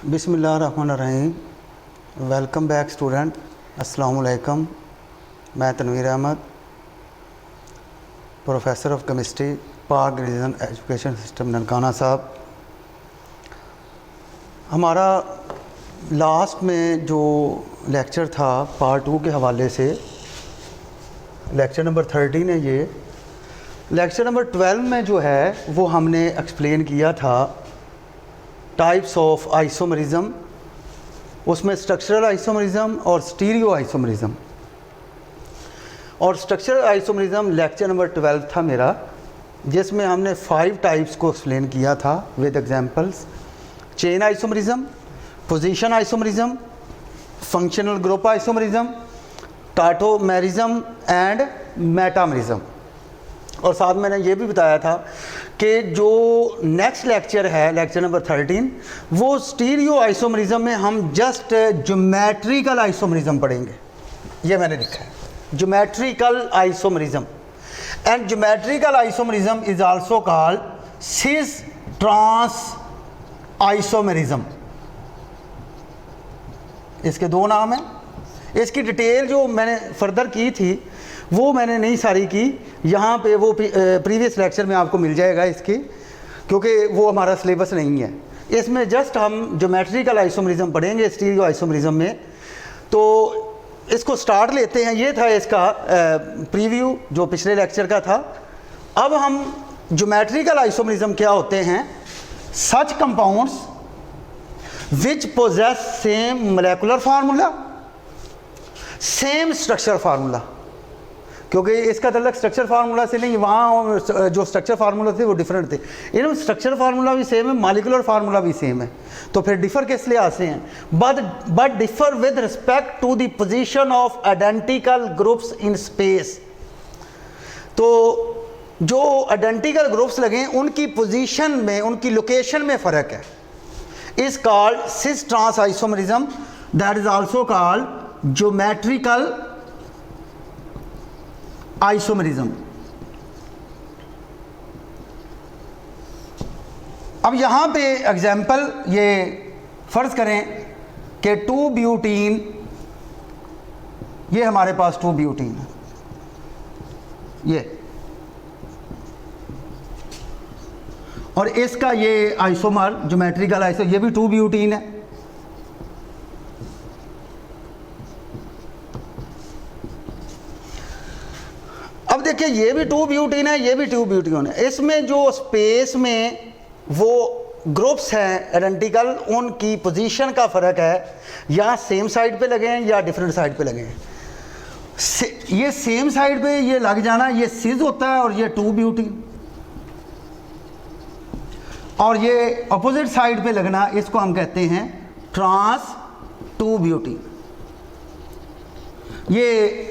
बिस्मिल्लाहिर्रहमानिर्रहीम। Welcome back student, अस्सलाम वालेकुम। मैं Tanveer Ahmed, professor of chemistry, Pak region education system Nankana Sahib. हमारा लास्ट में जो लेक्चर था पार्ट 2 के हवाले से, लेक्चर नंबर 13 है ये। लेक्चर नंबर 12 में जो है वो हमने एक्सप्लेन किया था टाइप्स ऑफ आइसोमरिज्म, उसमें स्ट्रक्चरल आइसोमरिज्म और स्टीरियो आइसोमरिज्म। और स्ट्रक्चरल आइसोमरिज्म लेक्चर नंबर 12 था मेरा, जिसमें हमने 5 टाइप्स को एक्सप्लेन किया था with examples: chain isomerism, position isomerism, functional group isomerism, tautomerism and metamerism. और साथ मैंने ये भी बताया था कि जो नेक्स्ट लेक्चर है, लेक्चर नंबर 13, वो स्टीरियो आइसोमरिज्म में हम जस्ट ज्योमेट्रिकल आइसोमरिज्म पढ़ेंगे। ये मैंने लिखा है, geometrical isomerism. And geometrical isomerism is also called cis trans isomerism. इसके 2 नाम हैं। इसकी डिटेल जो मैंने फर्दर की थी वो मैंने नहीं सारी की, यहाँ पे वो प्रीवियस लेक्चर में आपको मिल जाएगा इसकी, क्योंकि वो हमारा सिलेबस नहीं है। इसमें जस्ट हम ज्योमेट्रिकल आइसोमरिज्म पढ़ेंगे स्टीरियो आइसोमरिज्म में। तो इसको स्टार्ट लेते हैं। ये था इसका प्रीव्यू जो पिछले लेक्चर का था। अब हम ज्योमेट्रिकल आइसोमरिज्म क्या होते हैं: such compounds which possess same molecular formula, same structure formula. क्योंकि इसका तल्लक स्ट्रक्चर फार्मूला से नहीं, वहाँ जो स्ट्रक्चर फार्मूला थे वो डिफरेंट थे। इनमें स्ट्रक्चर फार्मूला भी सेम है, मॉलिक्यूलर फार्मूला भी सेम है। तो फिर डिफ़र किस लिए आते हैं? But differ with respect to the position of identical groups in space. तो जो आइडेंटिकल ग्रुप्स लगे उनकी पोजीशन में, उनकी लोकेशन में फ़र्क है। Is called cis trans isomerism, that is also called geometrical isomerism. अब यहाँ पे एग्जाम्पल, ये फ़र्ज़ करें कि 2 ब्यूटीन, ये हमारे पास 2 ब्यूटीन है, ये, और इसका ये आइसोमर ज्योमेट्रिकल आइसो, ये भी 2 ब्यूटीन है। अब देखिए, ये भी 2 ब्यूटीन है, ये भी 2 ब्यूटीन है। इसमें जो स्पेस में वो ग्रुप्स हैं आइडेंटिकल, उनकी पोजीशन का फ़र्क है, या सेम साइड पे लगे हैं या डिफरेंट साइड पे लगे हैं। ये सेम साइड पे ये लग जाना, ये सिज होता है, और ये 2 ब्यूटीन। और ये अपोजिट साइड पे लगना, इसको हम कहते हैं ट्रांस 2 ब्यूटीन। ये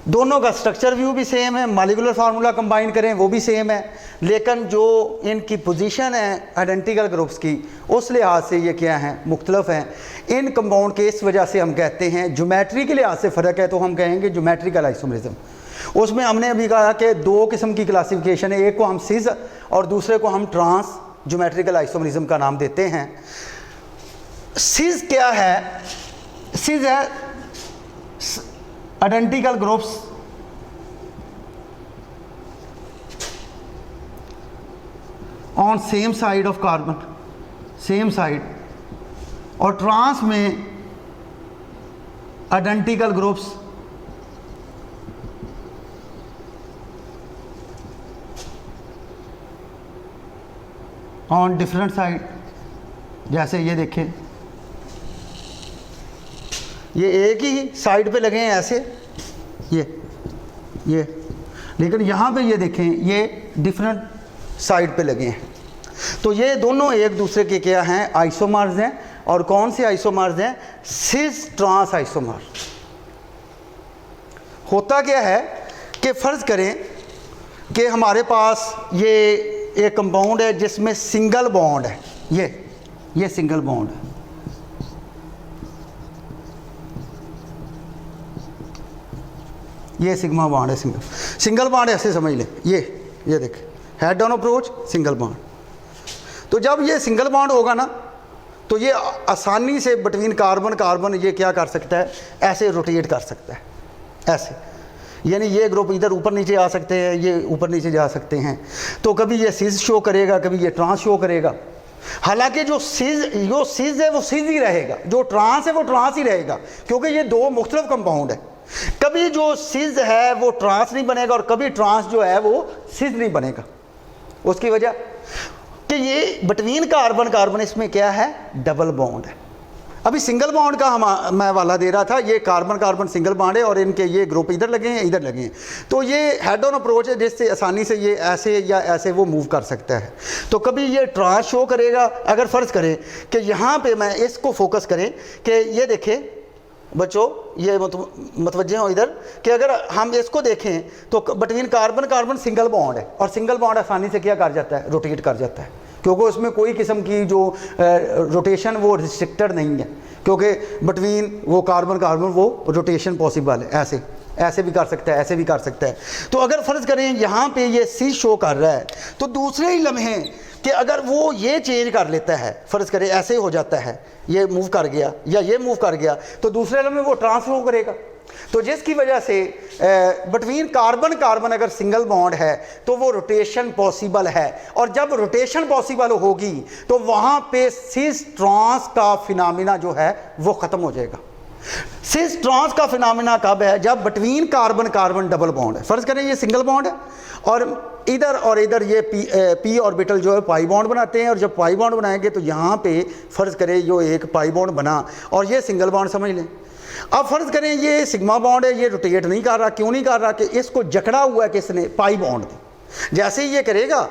दोनों का स्ट्रक्चर व्यू भी सेम है, मॉलिक्यूलर फार्मूला कंबाइन करें वो भी सेम है, लेकिन जो इनकी पोजीशन है आइडेंटिकल ग्रुप्स की, उस लिहाज से ये क्या हैं, मुख्तलिफ हैं। इन कंपाउंड के इस वजह से हम कहते हैं ज्योमेट्री के लिहाज से फ़र्क है, तो हम कहेंगे ज्योमेट्रिकल आइसोमरिज्म। उसमें हमने अभी कहा कि 2 किस्म की क्लासिफिकेशन है, एक को हम सिज और दूसरे को हम ट्रांस ज्योमेट्रिकल आइसोमरिज्म का नाम देते हैं। सिज क्या है? सिज है identical groups on same side of carbon, same side. और ट्रांस में identical groups on different side. जैसे ये देखें, ये एक ही साइड पे लगे हैं ऐसे, ये, लेकिन यहाँ पे ये देखें, ये डिफरेंट साइड पे लगे हैं। तो ये दोनों एक दूसरे के क्या हैं, आइसोमर्स हैं। और कौन से आइसोमर्स हैं? Cis trans isomer. होता क्या है कि फ़र्ज़ करें कि हमारे पास ये एक कंपाउंड है जिसमें सिंगल बॉन्ड है, ये सिंगल बॉन्ड है, ये सिग्मा बॉन्ड है, सिंगल बॉन्ड ऐसे समझ लें। ये देखें, head down approach, single bond. तो जब ये सिंगल बॉन्ड होगा ना, तो ये आसानी से बिटवीन कार्बन कार्बन ये क्या कर सकता है, ऐसे रोटेट कर सकता है, ऐसे, यानी ये ग्रुप इधर ऊपर नीचे आ सकते हैं, ये ऊपर नीचे जा सकते हैं। तो कभी ये सिज शो करेगा, कभी ये ट्रांस शो करेगा। हालांकि जो सिज है वो सिज ही रहेगा, जो ट्रांस है वो ट्रांस ही रहेगा, क्योंकि ये दो मुख्तलिफ कंपाउंड है। कभी जो सिज है वो ट्रांस नहीं बनेगा और कभी ट्रांस जो है वो सिज नहीं बनेगा। उसकी वजह कि ये बिटवीन कार्बन कार्बन इसमें क्या है, डबल बॉन्ड है। अभी सिंगल बॉन्ड का मैं वाला दे रहा था, ये कार्बन कार्बन सिंगल बॉन्ड है और इनके ये ग्रुप इधर लगे हैं, इधर लगे हैं। तो ये हेड ऑन अप्रोच है, जिससे आसानी से ये ऐसे या ऐसे वो मूव कर सकता है। तो कभी ये ट्रांस शो करेगा, अगर फ़र्ज़ करें कि यहाँ पे मैं इसको फोकस करें कि ये देखें बच्चों, ये मतवज्जे हो इधर, कि अगर हम इसको देखें तो between carbon carbon single bond है और सिंगल बॉन्ड आसानी से क्या कर जाता है, रोटेट कर जाता है, क्योंकि उसमें कोई किस्म की जो रोटेशन वो रिस्ट्रिक्टेड नहीं है, क्योंकि बिटवीन वो कार्बन कार्बन वो रोटेशन पॉसिबल है। ऐसे ऐसे भी कर सकता है, ऐसे भी कर सकता है। तो अगर फ़र्ज़ करें यहाँ पे ये सी शो कर रहा है, तो दूसरे ही लम्हे कि अगर वो ये चेंज कर लेता है, फ़र्ज़ करें ऐसे हो जाता है, ये मूव कर गया या ये मूव कर गया, तो दूसरे लम्हे वो ट्रांसफर करेगा। तो जिसकी वजह से बिटवीन कार्बन कार्बन अगर सिंगल बॉन्ड है तो वो रोटेशन पॉसिबल है, और जब रोटेशन पॉसिबल होगी तो वहाँ पे सिस ट्रांस का फिनोमेना जो है वो ख़त्म हो जाएगा। सिस ट्रांस का फिनोमेना कब है, जब between carbon carbon double bond है। फ़र्ज़ करें ये सिंगल बॉन्ड है और इधर ये पी ऑर्बिटल जो है पाई बॉन्ड बनाते हैं, और जब पाई बॉन्ड बनाएंगे तो यहाँ पे फ़र्ज़ करें जो एक पाई बॉन्ड बना और ये सिंगल बॉन्ड समझ लें। अब फ़र्ज़ करें ये सिग्मा बॉन्ड है, ये रोटेट नहीं कर रहा, क्यों नहीं कर रहा, कि इसको जकड़ा हुआ है किसने, पाई बॉन्ड ने। जैसे ही ये करेगा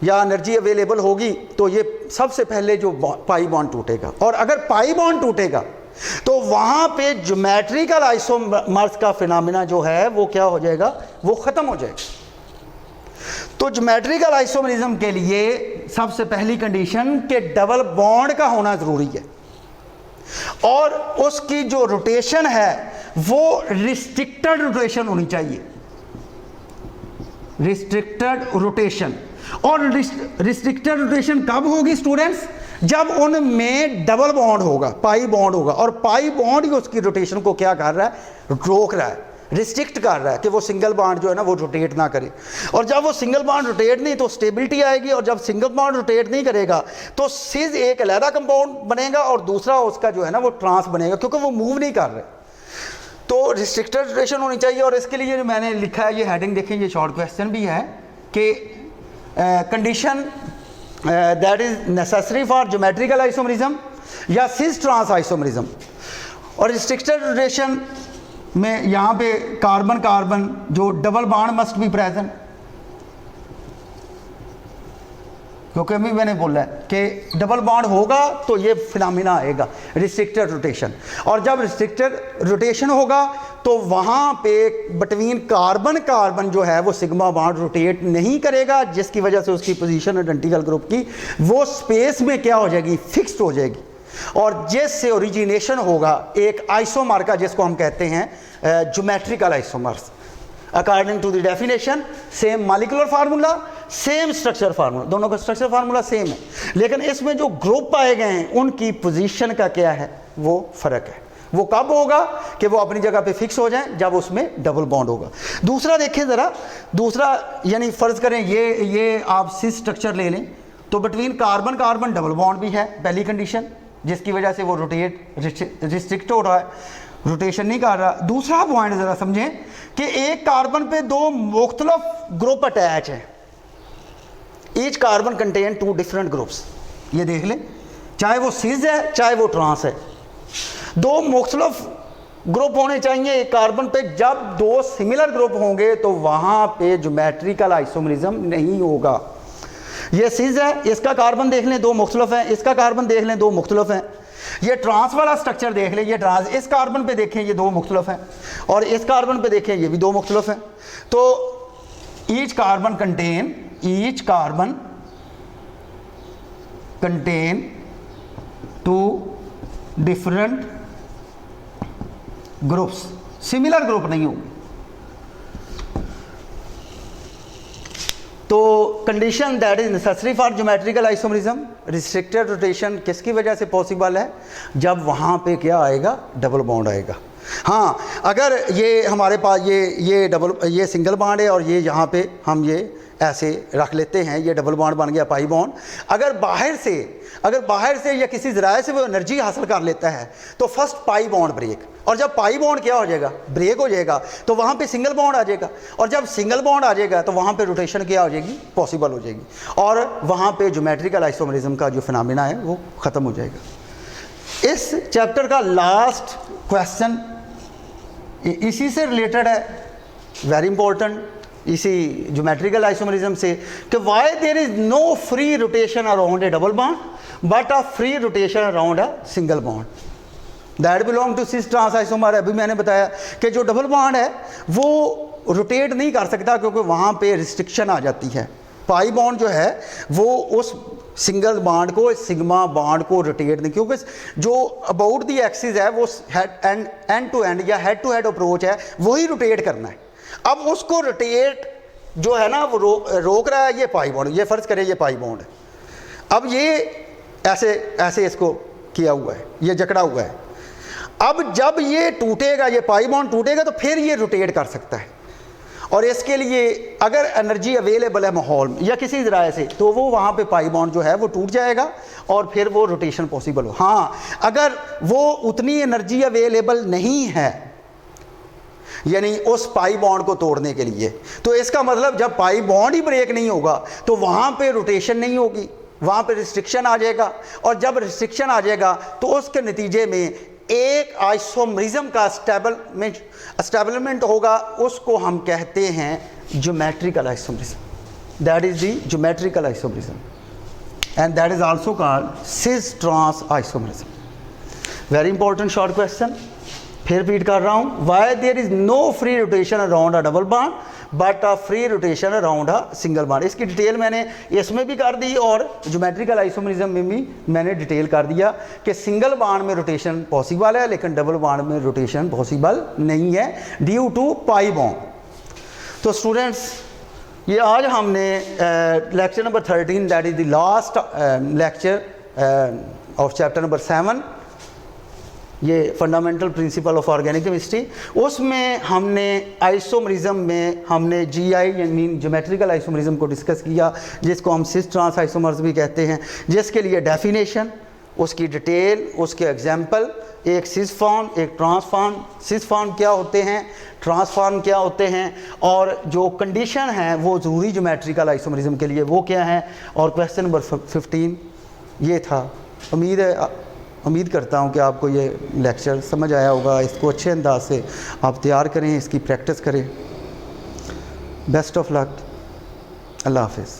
या एनर्जी अवेलेबल होगी तो ये सबसे पहले जो पाई बॉन्ड टूटेगा, और अगर पाई बॉन्ड टूटेगा तो वहाँ पे ज्योमेट्रिकल आइसोमर्स का फिनोमेना जो है वो क्या हो जाएगा, वो ख़त्म हो जाएगा। तो ज्योमेट्रिकल आइसोमरिज्म के लिए सबसे पहली कंडीशन कि डबल बॉन्ड का होना ज़रूरी है, और उसकी जो रोटेशन है वो रिस्ट्रिक्टेड रोटेशन होनी चाहिए, रिस्ट्रिक्टेड रोटेशन। और रिस्ट्रिक्टेड रोटेशन कब होगी स्टूडेंट्स, जब उनमें डबल बॉन्ड होगा, पाई बॉन्ड होगा, और पाई बॉन्ड ही उसकी रोटेशन को क्या कर रहा है, रोक रहा है, रिस्ट्रिक्ट कर रहा है कि वो सिंगल बॉन्ड जो है ना वो रोटेट ना करे। और जब वो सिंगल बॉन्ड रोटेट नहीं तो स्टेबिलिटी आएगी, और जब सिंगल बॉन्ड रोटेट नहीं करेगा तो सिज एक अलहदा कंपाउंड बनेगा और दूसरा उसका जो है ना वो ट्रांस बनेगा, क्योंकि वो मूव नहीं कर रहे। तो रिस्ट्रिक्टेड रोटेशन होनी चाहिए। और इसके लिए जो मैंने लिखा है, ये हेडिंग देखें, ये शॉर्ट क्वेश्चन भी है कि condition that is necessary for geometrical isomerism या सिस ट्रांस आइसोमरिज्म। और रिस्ट्रिक्टेड रोटेशन में यहाँ पे कार्बन कार्बन जो double bond must be present, क्योंकि अभी मैंने बोला है कि डबल बॉन्ड होगा तो ये फिनोमेना आएगा रिस्ट्रिक्टेड रोटेशन। और जब रिस्ट्रिक्टेड रोटेशन होगा तो वहाँ पे बिटवीन कार्बन कार्बन जो है वो सिग्मा बॉन्ड रोटेट नहीं करेगा, जिसकी वजह से उसकी पोजीशन आइडेंटिकल ग्रुप की वो स्पेस में क्या हो जाएगी, फिक्स्ड हो जाएगी। और जिससे ओरिजिनेशन होगा एक आइसोमर का, जिसको हम कहते हैं geometrical isomers, according to the definition same molecular formula, same structure formula, दोनों का स्ट्रक्चर फार्मूला सेम है, लेकिन इसमें जो ग्रुप पाए गए हैं उनकी पोजीशन का क्या है, वो फ़र्क है। वो कब होगा कि वो अपनी जगह पे फिक्स हो जाएं, जब उसमें डबल बॉन्ड होगा। दूसरा देखें ज़रा, दूसरा यानी फ़र्ज़ करें ये आप सिस स्ट्रक्चर ले लें, तो between carbon carbon double bond भी है, पहली कंडीशन, जिसकी वजह से वो रोटेट रिस्ट्रिक्ट हो रहा है, रोटेशन नहीं कर रहा। दूसरा पॉइंट ज़रा समझें कि एक कार्बन पे दो मुख्तलिफ ग्रुप अटैच हैं, each carbon contain two different groups. ये देख लें, चाहे वो सिज है चाहे वो ट्रांस है, दो मुख्तलिफ ग्रुप होने चाहिए एक कार्बन पे। जब दो सिमिलर ग्रुप होंगे तो वहाँ पे ज्योमेट्रिकल आइसोमरिज्म नहीं होगा। ये सिज है, इसका कार्बन देख लें दो मुख्तलिफ हैं, इसका कार्बन देख लें दो मुख्तलिफ हैं। ये ट्रांस वाला स्ट्रक्चर देख लें, ये ट्रांस, इस कार्बन पे देखें ये दो मुख्तलिफ हैं, और इस कार्बन पे देखें ये भी दो मुख्तलिफ हैं। तो each carbon contain two different groups, similar group नहीं होंगे। तो condition that is necessary for geometrical isomerism, restricted rotation किसकी वजह से पॉसिबल है, जब वहाँ पे क्या आएगा, डबल बॉन्ड आएगा। हाँ, अगर ये हमारे पास ये सिंगल बॉन्ड है और ये यहाँ पे हम ये ऐसे रख लेते हैं, ये डबल बॉन्ड बन गया पाई बॉन्ड। अगर बाहर से या किसी ज़राए से वो एनर्जी हासिल कर लेता है तो फर्स्ट पाई बॉन्ड ब्रेक, और जब पाई बॉन्ड क्या हो जाएगा, ब्रेक हो जाएगा, तो वहाँ पे सिंगल बॉन्ड आ जाएगा, और जब सिंगल बॉन्ड आ जाएगा तो वहाँ पे रोटेशन क्या हो जाएगी, पॉसिबल हो जाएगी, और वहाँ पे ज्योमेट्रिकल आइसोमरिज्म का जो फिनोमेना है वो ख़त्म हो जाएगा। इस चैप्टर का लास्ट क्वेश्चन इसी से रिलेटेड है, वेरी इंपॉर्टेंट, इसी ज्योमेट्रिकल आइसोमरिज्म से, कि why there is no free rotation around a double bond but a free rotation around a single bond that belong to cis trans isomer. अभी मैंने बताया कि जो डबल बॉन्ड है वो रोटेट नहीं कर सकता क्योंकि वहाँ पे रिस्ट्रिक्शन आ जाती है। पाई बॉन्ड जो है वो उस सिंगल बॉन्ड को, सिग्मा बॉन्ड को रोटेट नहीं, क्योंकि जो अबाउट दी एक्सिस है वो एंड टू एंड या हेड टू हेड अप्रोच है, वही रोटेट करना है। अब उसको रोटेट जो है ना वो रोक रहा है ये पाई बॉन्ड, ये फर्ज करें ये पाई बॉन्ड है, अब ये ऐसे इसको किया हुआ है, ये जकड़ा हुआ है। अब जब ये टूटेगा, ये पाई बॉन्ड टूटेगा तो फिर ये रोटेट कर सकता है, और इसके लिए अगर एनर्जी अवेलेबल है माहौल में या किसी ज़राए से, तो वो वहाँ पे पाई बॉन्ड जो है वो टूट जाएगा और फिर वो रोटेशन पॉसिबल हो। हाँ, अगर वो उतनी एनर्जी अवेलेबल नहीं है यानी उस पाई बॉन्ड को तोड़ने के लिए, तो इसका मतलब जब पाई बॉन्ड ही ब्रेक नहीं होगा तो वहाँ पे रोटेशन नहीं होगी, वहाँ पे रिस्ट्रिक्शन आ जाएगा, और जब रिस्ट्रिक्शन आ जाएगा तो उसके नतीजे में एक आइसोमरिज्म का स्टेबलमेंट होगा, उसको हम कहते हैं geometrical isomerism, that is the geometrical isomerism, and that is also called cis trans isomerism. Very important short question, फिर रिपीट कर रहा हूँ, why there is no free rotation around a double bond but a free rotation around a single bond. इसकी detail मैंने इसमें भी कर दी और ज्योमेट्रिकल आइसोमरिज्म में भी मैंने डिटेल कर दिया कि सिंगल बॉन्ड में रोटेशन पॉसिबल है लेकिन डबल बॉन्ड में रोटेशन पॉसिबल नहीं है ड्यू टू पाई बॉन्ड। तो स्टूडेंट्स, ये आज हमने lecture number 13 that is the last lecture of chapter number 7, ये fundamental principle of organic chemistry, उसमें हमने आइसोमरिज्म में हमने जीआई मीन ज्योमेट्रिकल आइसोमरिज्म को डिस्कस किया, जिसको हम सिस ट्रांस आइसोमर्स भी कहते हैं, जिसके लिए डेफिनेशन, उसकी डिटेल, उसके एग्जाम्पल, एक सिस फॉर्म, एक ट्रांसफॉर्म। सिस फॉर्म क्या होते हैं, ट्रांसफॉर्म क्या होते हैं, और जो कंडीशन है वो ज़रूरी ज्योमेट्रिकल आइसोमरिज्म के लिए वो क्या है, और क्वेश्चन नंबर 15 ये था। उम्मीद करता हूँ कि आपको ये लेक्चर समझ आया होगा, इसको अच्छे अंदाज से आप तैयार करें, इसकी प्रैक्टिस करें। बेस्ट ऑफ लक, अल्लाह हाफिज़।